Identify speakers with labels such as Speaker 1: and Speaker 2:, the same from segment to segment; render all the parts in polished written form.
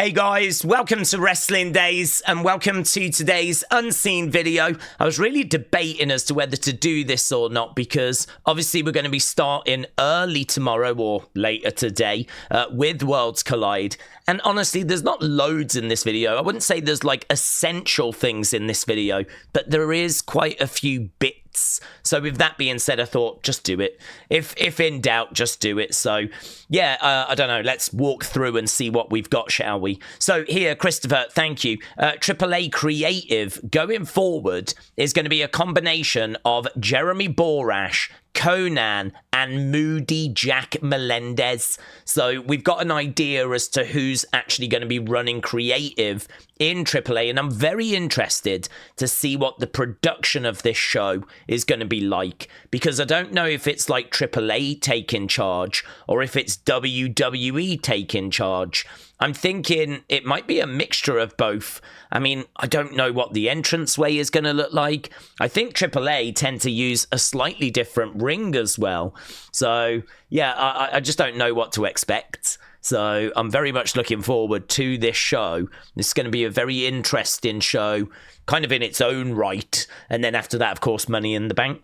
Speaker 1: Hey guys, welcome to Wrestling Days and welcome to today's unseen video. I was really debating as to whether to do this or not because obviously we're going to be starting early tomorrow or later today with Worlds Collide. And honestly, there's not loads in this video. I wouldn't say there's like essential things in this video, but there is quite a few bits. So with that being said, I thought just do it. If in doubt, just do it. So yeah, I don't know. Let's walk through and see what we've got, shall we? So here, Christopher, thank you. AAA Creative going forward is going to be a combination of Jeremy Borash, Conan, and Moody Jack Melendez. So we've got an idea as to who's actually going to be running creative in AAA, and I'm very interested to see what the production of this show is going to be like, because I don't know if it's like AAA taking charge or if it's WWE taking charge. I'm thinking it might be a mixture of both. I mean, I don't know what the entranceway is going to look like. I think AAA tend to use a slightly different ring as well. So, yeah, I just don't know what to expect. So I'm very much looking forward to this show. This is going to be a very interesting show, kind of in its own right. And then after that, of course, Money in the Bank.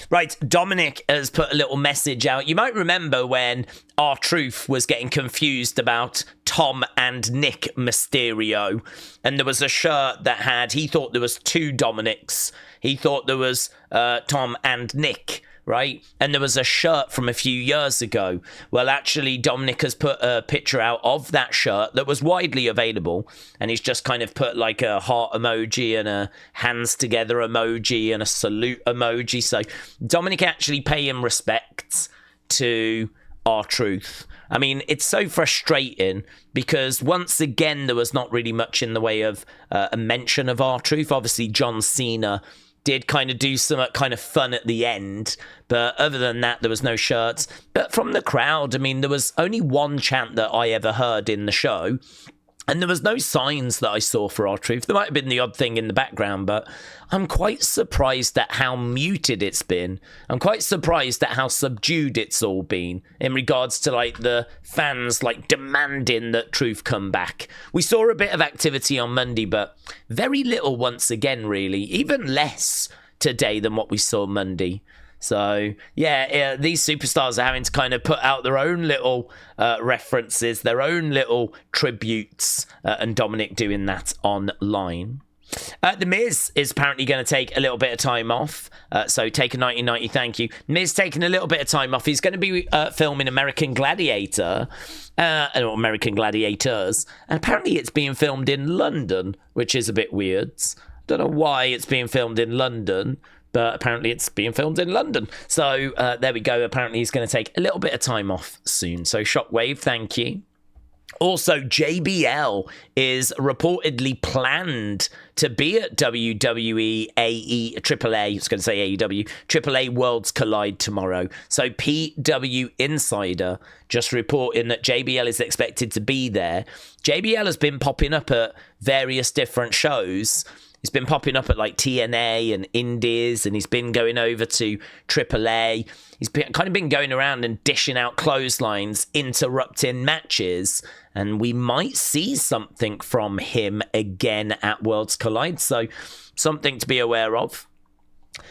Speaker 1: Right, Dominik has put a little message out. You might remember when R-Truth was getting confused about Tom and Nick Mysterio, and there was a shirt that had, he thought there was two Dominiks. He thought there was Tom and Nick, right? And there was a shirt from a few years ago. Well, actually, Dominik has put a picture out of that shirt that was widely available, and he's just kind of put like a heart emoji and a hands together emoji and a salute emoji. So Dominik actually paying respects to R-Truth. I mean, it's so frustrating because once again, there was not really much in the way of a mention of R-Truth. Obviously, John Cena did kind of do some kind of fun at the end, but other than that, there was no shirts. But from the crowd, I mean, there was only one chant that I ever heard in the show, and there was no signs that I saw for R-Truth. There might have been the odd thing in the background, but I'm quite surprised at how muted it's been. I'm quite surprised at how subdued it's all been in regards to like the fans like demanding that Truth come back. We saw a bit of activity on Monday, but very little once again, really. Even less today than what we saw Monday. So, yeah, these superstars are having to kind of put out their own little references, their own little tributes, and Dominik doing that online. The Miz is apparently going to take a little bit of time off. So take a 1990, thank you. Miz taking a little bit of time off. He's going to be filming American Gladiator, or American Gladiators. And apparently it's being filmed in London, which is a bit weird. Don't know why it's being filmed in London, but apparently it's being filmed in London. So there we go. Apparently he's going to take a little bit of time off soon. So Shockwave, thank you. Also, JBL is reportedly planned to be at WWE AAA, I was going to say AEW, AAA Worlds Collide tomorrow. So PW Insider just reporting that JBL is expected to be there. JBL has been popping up at various different shows. He's been popping up at like TNA and Indies, and he's been going over to AAA. He's kind of been going around and dishing out clotheslines, interrupting matches, and we might see something from him again at Worlds Collide, so something to be aware of.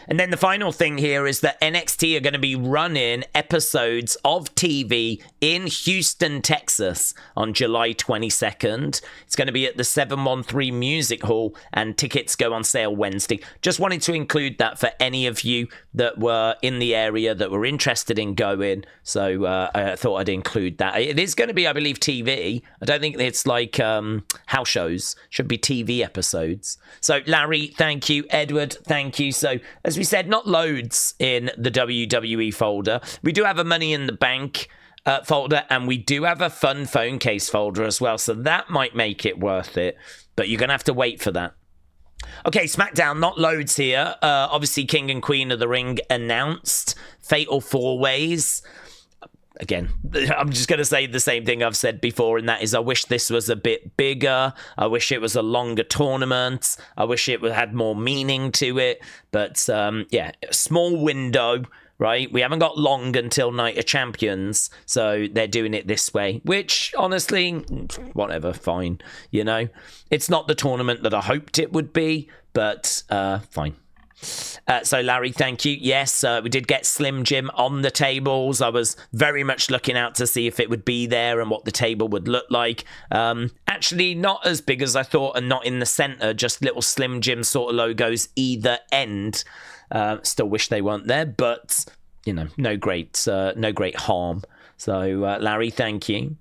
Speaker 1: And then the final thing here is that NXT are going to be running episodes of TV in Houston, Texas on July 22nd. It's going to be at the 713 Music Hall, and tickets go on sale Wednesday. Just wanted to include that for any of you that were in the area that were interested in going. So I thought I'd include that. It is going to be, I believe, TV. I don't think it's like house shows. Should be TV episodes. So Larry, thank you. Edward, thank you. So as we said, not loads in the WWE folder. We do have a Money in the Bank folder, and we do have a Fun Phone Case folder as well, so that might make it worth it, but you're going to have to wait for that. Okay, SmackDown, not loads here. Obviously, King and Queen of the Ring announced. Fatal 4-Ways. Again, I'm just going to say the same thing I've said before, and that is I wish this was a bit bigger. I wish it was a longer tournament. I wish it had more meaning to it. But, yeah, small window, right? We haven't got long until Night of Champions, so they're doing it this way, which, honestly, whatever, fine, you know? It's not the tournament that I hoped it would be, but fine. So, Larry, thank you. Yes, we did get Slim Jim on the tables. I was very much looking out to see if it would be there and what the table would look like. Actually, not as big as I thought and not in the center, just little Slim Jim sort of logos either end. Still wish they weren't there, but, you know, no great harm. So, Larry, thank you.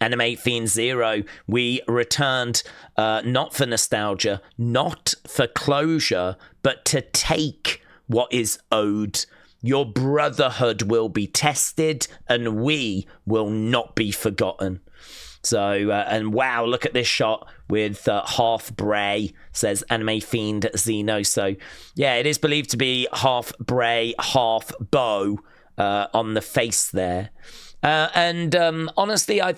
Speaker 1: Anime Fiend Zero, we returned not for nostalgia, not for closure, but to take what is owed. Your brotherhood will be tested, and we will not be forgotten. So, and wow, look at this shot with half Bray, says Anime Fiend Zeno. So, yeah, it is believed to be half Bray, half Bo on the face there. And honestly, I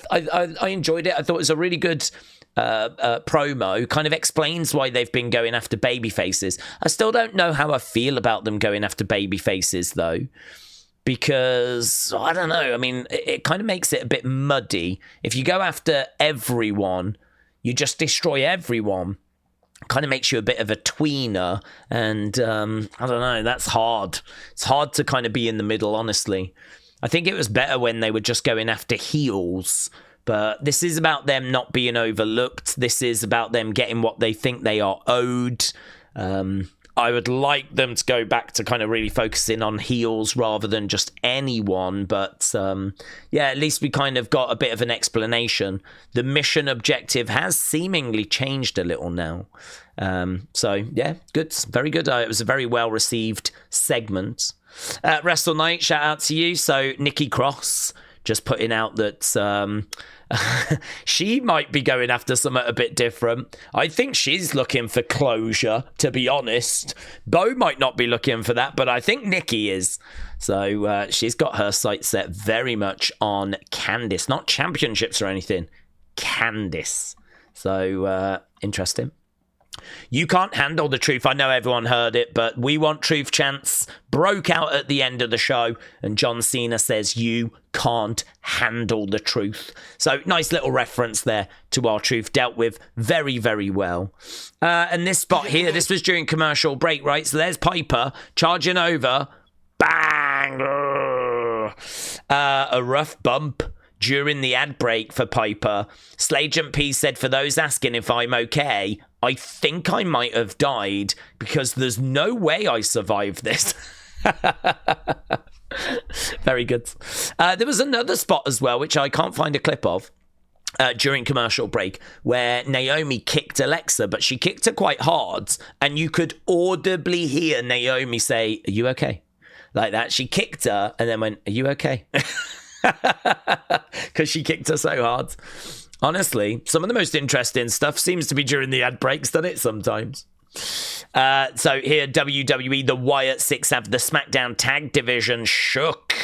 Speaker 1: enjoyed it. I thought it was a really good promo. Kind of explains why they've been going after baby faces. I still don't know how I feel about them going after baby faces, though. Because, I don't know, I mean, it kind of makes it a bit muddy. If you go after everyone, you just destroy everyone. Kind of makes you a bit of a tweener. And, I don't know, that's hard. It's hard to kind of be in the middle, honestly. I think it was better when they were just going after heels, but this is about them not being overlooked. This is about them getting what they think they are owed. I would like them to go back to kind of really focusing on heels rather than just anyone, but yeah, at least we kind of got a bit of an explanation. The mission objective has seemingly changed a little now. So yeah, good, very good. It was a very well-received segment. Wrestle Night, shout out to you. So Nikki Cross just putting out that she might be going after something a bit different. I think she's looking for closure, to be honest. Bo might not be looking for that, but I think Nikki is. So she's got her sights set very much on Candice, not championships or anything. Candice. So interesting. You can't handle the truth. I know everyone heard it, but we want truth chants broke out at the end of the show, and John Cena says you can't handle the truth. So nice little reference there to our truth, dealt with very, very well. And this spot here, this was during commercial break, right? So there's Piper charging over. Bang! A rough bump during the ad break for Piper. Slagent P said, for those asking if I'm okay, I think I might have died because there's no way I survived this. Very good. There was another spot as well, which I can't find a clip of, during commercial break, where Naomi kicked Alexa, but she kicked her quite hard, and you could audibly hear Naomi say, are you okay? Like that. She kicked her and then went, are you okay? Because she kicked her so hard. Honestly, some of the most interesting stuff seems to be during the ad breaks, doesn't it, sometimes? So here, WWE, the Wyatt 6 have the SmackDown tag division shook.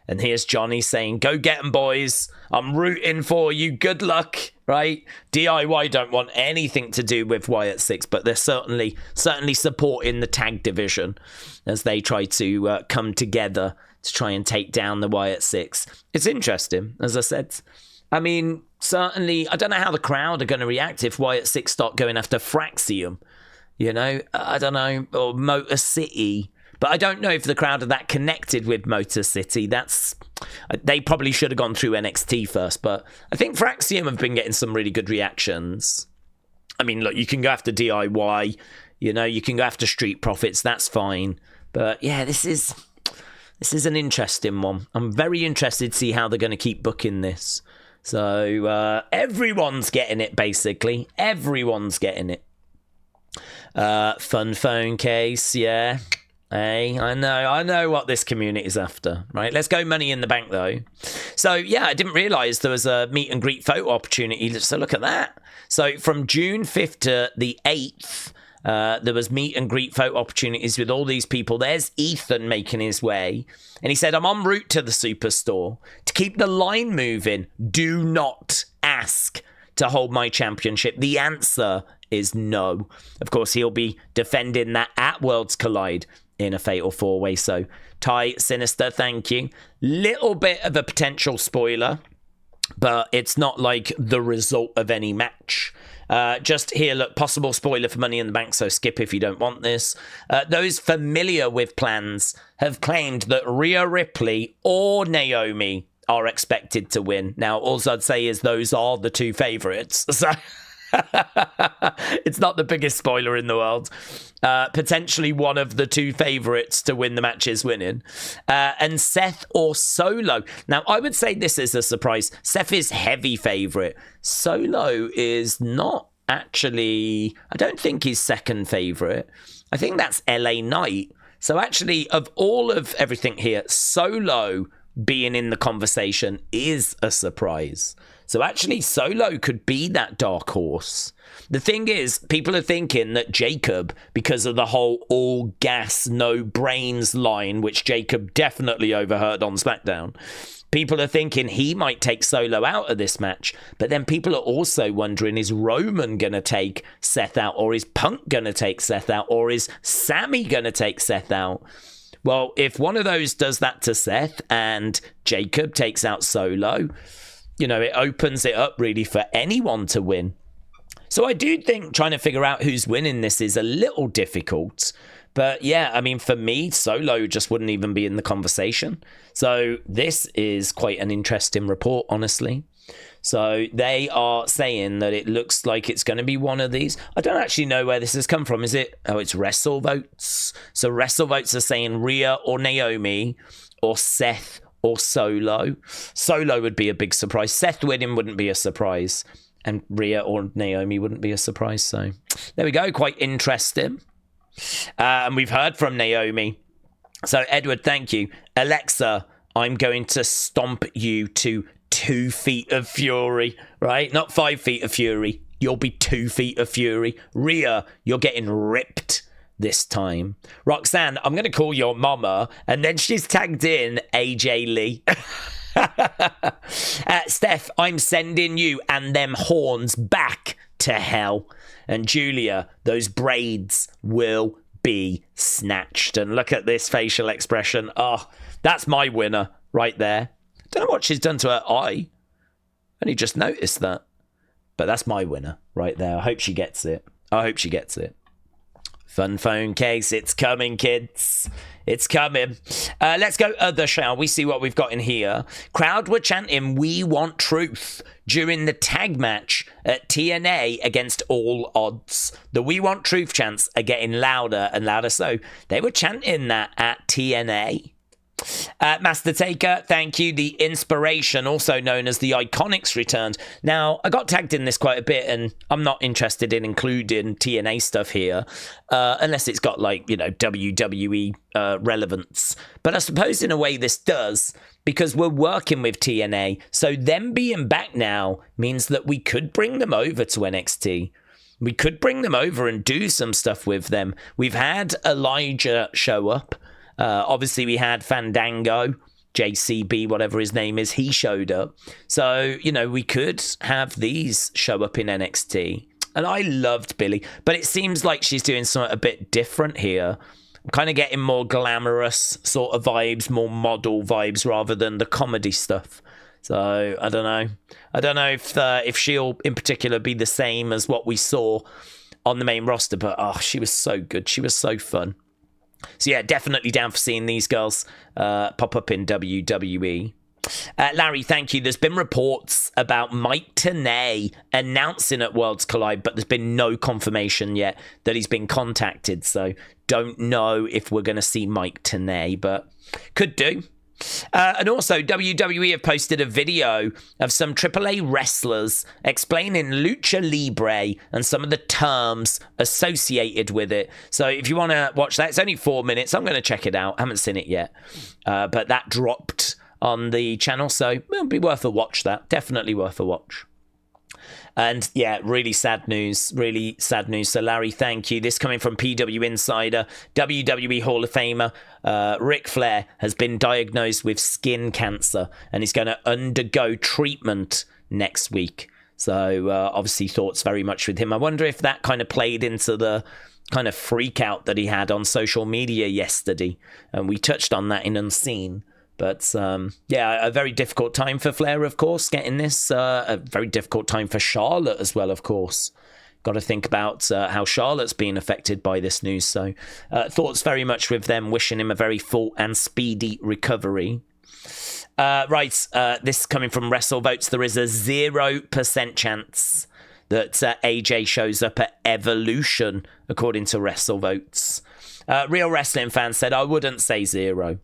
Speaker 1: And here's Johnny saying, go get 'em, boys. I'm rooting for you. Good luck, right? DIY don't want anything to do with Wyatt 6, but they're certainly supporting the tag division as they try to come together to try and take down the Wyatt 6. It's interesting, as I said. I mean, certainly, I don't know how the crowd are going to react if Wyatt 6 start going after Fraxium. You know, I don't know, or Motor City. But I don't know if the crowd are that connected with Motor City. They probably should have gone through NXT first. But I think Fraxium have been getting some really good reactions. I mean, look, you can go after DIY. You know, you can go after Street Profits. That's fine. But yeah, this is an interesting one. I'm very interested to see how they're going to keep booking this. So everyone's getting it, basically. Everyone's getting it. Fun phone case, yeah. Hey, I know what this community is after, right? Let's go Money in the Bank, though. So, yeah, I didn't realise there was a meet and greet photo opportunity. So look at that. So from June 5th to the 8th, there was meet and greet photo opportunities with all these people. There's Ethan making his way. And he said, I'm en route to the Superstore. To keep the line moving, do not ask to hold my championship. The answer is no. Of course, he'll be defending that at Worlds Collide. in a fatal four-way. So, Ty Sinister, thank you. Little bit of a potential spoiler, but it's not like the result of any match. Just here, look, possible spoiler for Money in the Bank, so skip if you don't want this. Those familiar with plans have claimed that Rhea Ripley or Naomi are expected to win. Now, all I'd say is those are the two favourites. So it's not the biggest spoiler in the world. Potentially one of the two favourites to win the match is winning. And Seth or Solo. Now, I would say this is a surprise. Seth is heavy favourite. Solo is not actually... I don't think he's second favourite. I think that's LA Knight. So actually, of all of everything here, Solo being in the conversation is a surprise. So actually, Solo could be that dark horse. The thing is, people are thinking that Jacob, because of the whole all gas, no brains line, which Jacob definitely overheard on SmackDown, people are thinking he might take Solo out of this match. But then people are also wondering, is Roman going to take Seth out? Or is Punk going to take Seth out? Or is Sammy going to take Seth out? Well, if one of those does that to Seth and Jacob takes out Solo, you know, it opens it up really for anyone to win. So I do think trying to figure out who's winning this is a little difficult. But yeah, I mean, for me, Solo just wouldn't even be in the conversation. So this is quite an interesting report, honestly. So they are saying that it looks like it's going to be one of these. I don't actually know where this has come from. Is it? Oh, it's WrestleVotes. So WrestleVotes are saying Rhea or Naomi or Seth or Solo. Solo would be a big surprise. Seth winning wouldn't be a surprise. And Rhea or Naomi wouldn't be a surprise. So there we go. Quite interesting. And we've heard from Naomi. So Edward, thank you. Alexa, I'm going to stomp you to 2 feet of fury, right? Not 5 feet of fury. You'll be 2 feet of fury. Rhea, you're getting ripped this time. Roxanne, I'm going to call your mama. And then she's tagged in AJ Lee. Steph, I'm sending you and them horns back to hell. And Julia, those braids will be snatched. And look at this facial expression. Oh, that's my winner right there. Don't know what she's done to her eye. Only just noticed that. But that's my winner right there. I hope she gets it. I hope she gets it. Fun phone case. It's coming, kids. It's coming. Let's go other, shall we? See what we've got in here. Crowd were chanting, "We want truth," during the tag match at TNA against All Odds. The "We want truth" chants are getting louder and louder. So they were chanting that at TNA. Master Taker, thank you. The Inspiration, also known as the Iiconics, returned. Now, I got tagged in this quite a bit, and I'm not interested in including TNA stuff here, unless it's got, like, you know, WWE relevance. But I suppose in a way this does, because we're working with TNA. So them being back now means that we could bring them over to NXT. We could bring them over and do some stuff with them. We've had Elijah show up. Obviously, we had Fandango, JCB, whatever his name is. He showed up. So, you know, we could have these show up in NXT. And I loved Billy. But it seems like she's doing something a bit different here. I'm kind of getting more glamorous sort of vibes, more model vibes, rather than the comedy stuff. So, I don't know. I don't know if she'll, in particular, be the same as what we saw on the main roster. But, oh, she was so good. She was so fun. So yeah, definitely down for seeing these girls pop up in WWE. Larry, thank you. There's been reports about Mike Tenay announcing at Worlds Collide, but there's been no confirmation yet that he's been contacted. So don't know if we're going to see Mike Tenay, but could do. And also, WWE have posted a video of some AAA wrestlers explaining Lucha Libre and some of the terms associated with it. So if you want to watch that, it's only 4 minutes. I'm going to check it out. I haven't seen it yet. But that dropped on the channel, so it'll be worth a watch. That definitely worth a watch. And yeah, really sad news. Really sad news. So Larry, thank you. This coming from PW Insider. WWE Hall of Famer Ric Flair has been diagnosed with skin cancer and is going to undergo treatment next week. So obviously thoughts very much with him. I wonder if that kind of played into the kind of freak out that he had on social media yesterday, and we touched on that in Unseen. But yeah, a very difficult time for Flair, of course, getting this. A very difficult time for Charlotte as well, of course. Got to think about how Charlotte's been affected by this news. So thoughts very much with them, wishing him a very full and speedy recovery. Right, this coming from WrestleVotes. There is a 0% chance that AJ shows up at Evolution, according to WrestleVotes. Real Wrestling Fans said, I wouldn't say 0.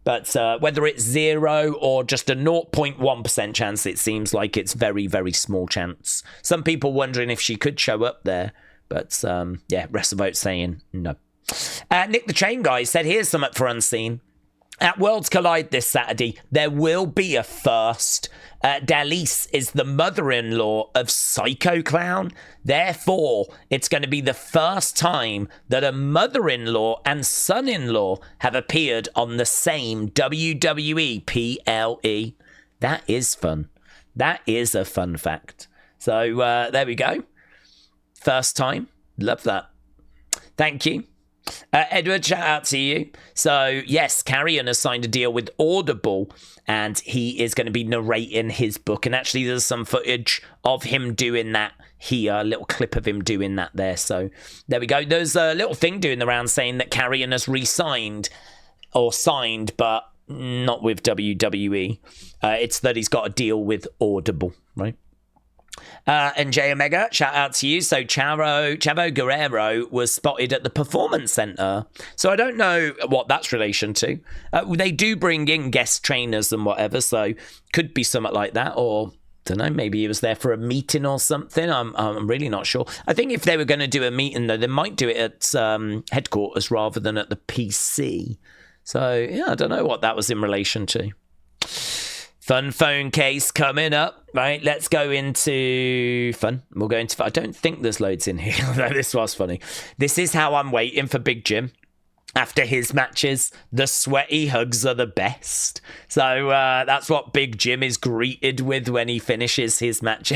Speaker 1: But whether it's 0 or just a 0.1% chance, it seems like it's very, very small chance. Some people wondering if she could show up there. But yeah, WrestleVote saying no. Nick the Chain Guy said, here's something for Unseen. At Worlds Collide this Saturday, there will be a first. Dalise is the mother-in-law of Psycho Clown. Therefore, it's going to be the first time that a mother-in-law and son-in-law have appeared on the same WWE PLE. That is fun. That is a fun fact. So there we go. First time. Love that. Thank you. Edward, shout out to you. So, yes, Karrion has signed a deal with Audible, and he is going to be narrating his book. And actually, there's some footage of him doing that here, a little clip of him doing that there. So, there we go. There's a little thing doing the round saying that Karrion has re-signed, or signed, but not with WWE. It's that he's got a deal with Audible, right? And J Omega, shout out to you. So Chavo Guerrero was spotted at the Performance Center. So I don't know what that's relation to. They do bring in guest trainers and whatever, so could be something like that, or don't know, maybe he was there for a meeting or something. I'm really not sure. I think if they were going to do a meeting, though, they might do it at headquarters rather than at the PC. So yeah, I don't know what that was in relation to. Fun phone case coming up, right? Let's go into fun. We'll go into. I don't think there's loads in here. This was funny. This is how I'm waiting for Big Jim after his matches. The sweaty hugs are the best. So that's what Big Jim is greeted with when he finishes his match.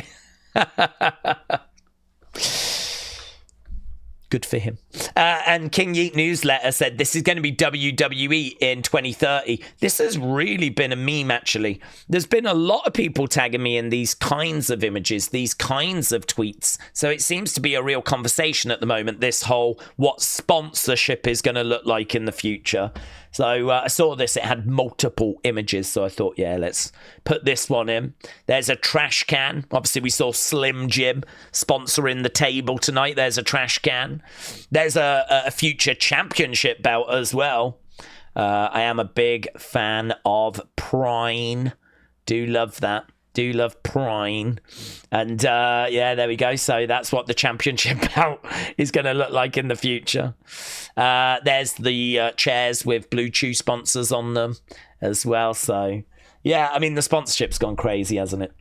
Speaker 1: Good for him. And King Yeet Newsletter said, this is going to be WWE in 2030. This has really been a meme, actually. There's been a lot of people tagging me in these kinds of images, these kinds of tweets. So it seems to be a real conversation at the moment, this whole what sponsorship is going to look like in the future. So I saw this. It had multiple images. So I thought, yeah, let's put this one in. There's a trash can. Obviously, we saw Slim Jim sponsoring the table tonight. There's a trash can. There's a future championship belt as well. I am a big fan of Prine. Do love that. Do love Prine. And yeah, there we go. So that's what the championship belt is going to look like in the future. There's the chairs with Blue Chew sponsors on them as well. So yeah, I mean, the sponsorship's gone crazy, hasn't it?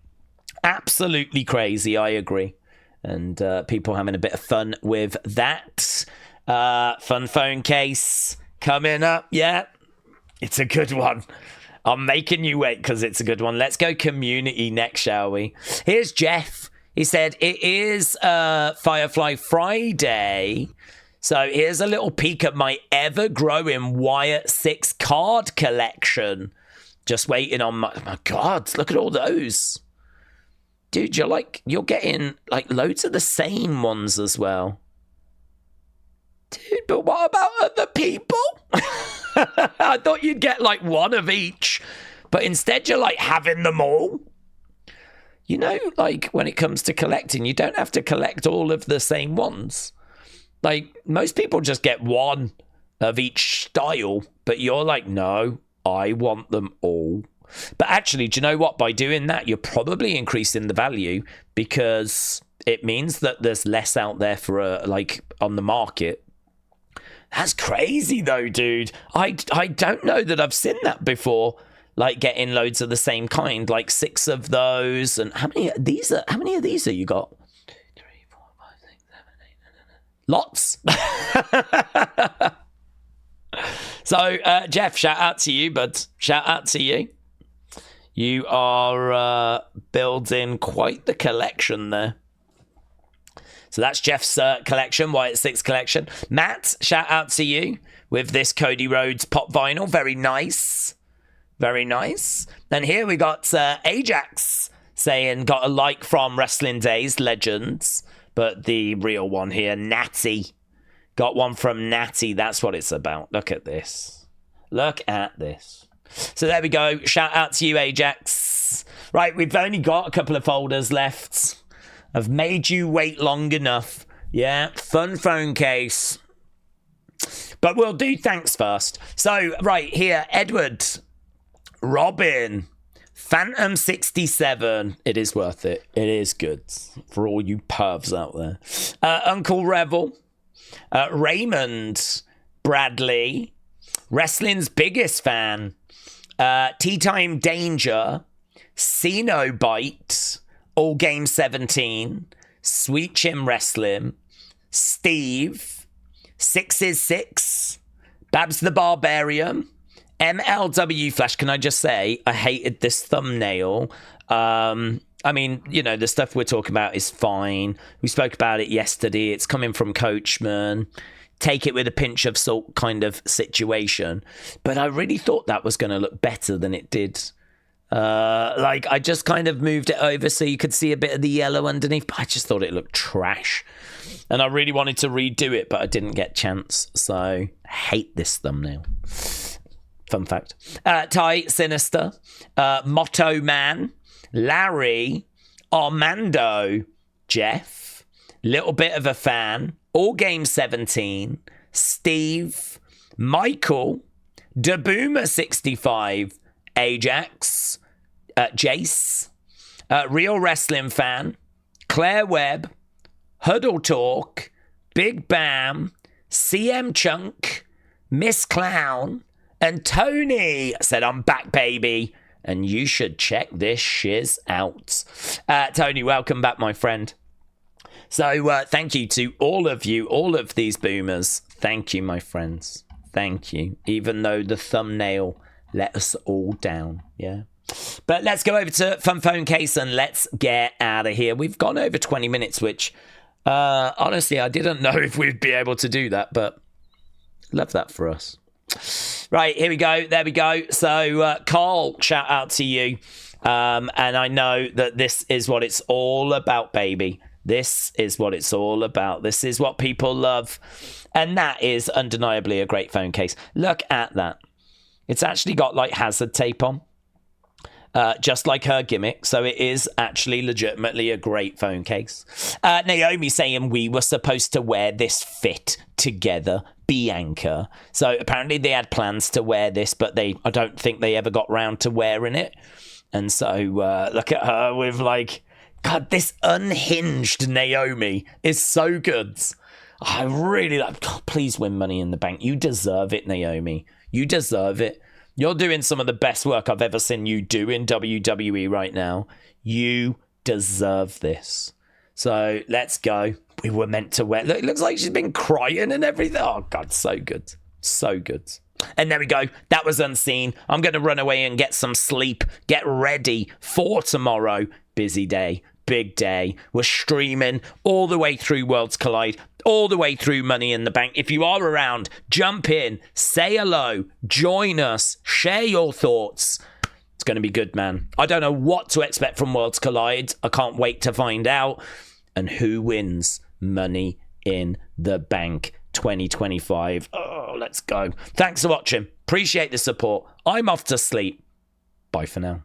Speaker 1: Absolutely crazy. I agree. And people having a bit of fun with that. Fun phone case coming up. Yeah, it's a good one. I'm making you wait because it's a good one. Let's go community next, shall we? Here's Jeff. He said, it is Firefly Friday. So here's a little peek at my ever-growing Wyatt 6 card collection. Just waiting on my God, look at all those. Dude, you're getting like loads of the same ones as well. Dude, but what about other people? I thought you'd get like one of each, but instead you're like having them all. You know, like when it comes to collecting, you don't have to collect all of the same ones. Like most people just get one of each style, but you're like, no, I want them all. But actually, do you know what? By doing that, you're probably increasing the value because it means that there's less out there for like on the market. That's crazy though, dude. I don't know that I've seen that before. Like getting loads of the same kind, like 6 of those. And how many of these are you got? 2, 3, 4, 5, 6, 7, 8, 9, 10. Lots. So, Jeff, shout out to you, bud. Shout out to you. You are building quite the collection there. So that's Jeff's collection, Wyatt 6 collection. Matt, shout out to you with this Cody Rhodes pop vinyl. Very nice. Very nice. And here we got Ajax saying, got a like from Wrestling Days, Legends. But the real one here, Natty. Got one from Natty. That's what it's about. Look at this. Look at this. So there we go. Shout out to you, Ajax. Right, we've only got a couple of folders left. I've made you wait long enough. Yeah, fun phone case. But we'll do thanks first. So, right here, Edward, Robin, Phantom 67. It is worth it. It is good for all you pervs out there. Uncle Revel, Raymond, Bradley, Wrestling's biggest fan, Tea Time Danger, Cena Bite, All Game 17, Sweet Chim Wrestling, Steve, 6 is 6, Babs the Barbarian, MLW Flash. Can I just say, I hated this thumbnail. I mean, you know, the stuff we're talking about is fine. We spoke about it yesterday. It's coming from Coachman. Take it with a pinch of salt kind of situation. But I really thought that was going to look better than it did. Like, I just kind of moved it over so you could see a bit of the yellow underneath, but I just thought it looked trash. And I really wanted to redo it, but I didn't get a chance. So, I hate this thumbnail. Fun fact. Ty Sinister, Motto Man, Larry, Armando, Jeff, Little Bit of a Fan, All Game 17, Steve, Michael, Daboomer 65, Ajax, Jace, Real Wrestling Fan, Claire Webb, Huddle Talk, Big Bam, CM Chunk, Miss Clown, and Tony said, I'm back, baby, and you should check this shiz out. Tony, welcome back, my friend. So thank you to all of you, all of these boomers. Thank you, my friends. Thank you. Even though the thumbnail let us all down, yeah. But let's go over to Fun Phone Case and let's get out of here. We've gone over 20 minutes, which honestly, I didn't know if we'd be able to do that, but love that for us. Right, here we go. There we go. So, Carl, shout out to you. And I know that this is what it's all about, baby. This is what it's all about. This is what people love. And that is undeniably a great phone case. Look at that. It's actually got like hazard tape on. Just like her gimmick. So it is actually legitimately a great phone case. Naomi saying we were supposed to wear this fit together, Bianca. So apparently they had plans to wear this, but I don't think they ever got round to wearing it. And so look at her with like, God, this unhinged Naomi is so good. I really like, God, please win Money in the Bank. You deserve it, Naomi. You deserve it. You're doing some of the best work I've ever seen you do in WWE right now. You deserve this. So let's go. We were meant to wear. Look, it looks like she's been crying and everything. Oh, God, so good. So good. And there we go. That was Unseen. I'm going to run away and get some sleep. Get ready for tomorrow. Busy day. Big day. We're streaming all the way through Worlds Collide, all the way through Money in the Bank. If you are around, jump in, say hello, join us, share your thoughts. It's going to be good, man. I don't know what to expect from Worlds Collide. I can't wait to find out. And who wins Money in the Bank 2025? Oh, let's go. Thanks for watching. Appreciate the support. I'm off to sleep. Bye for now.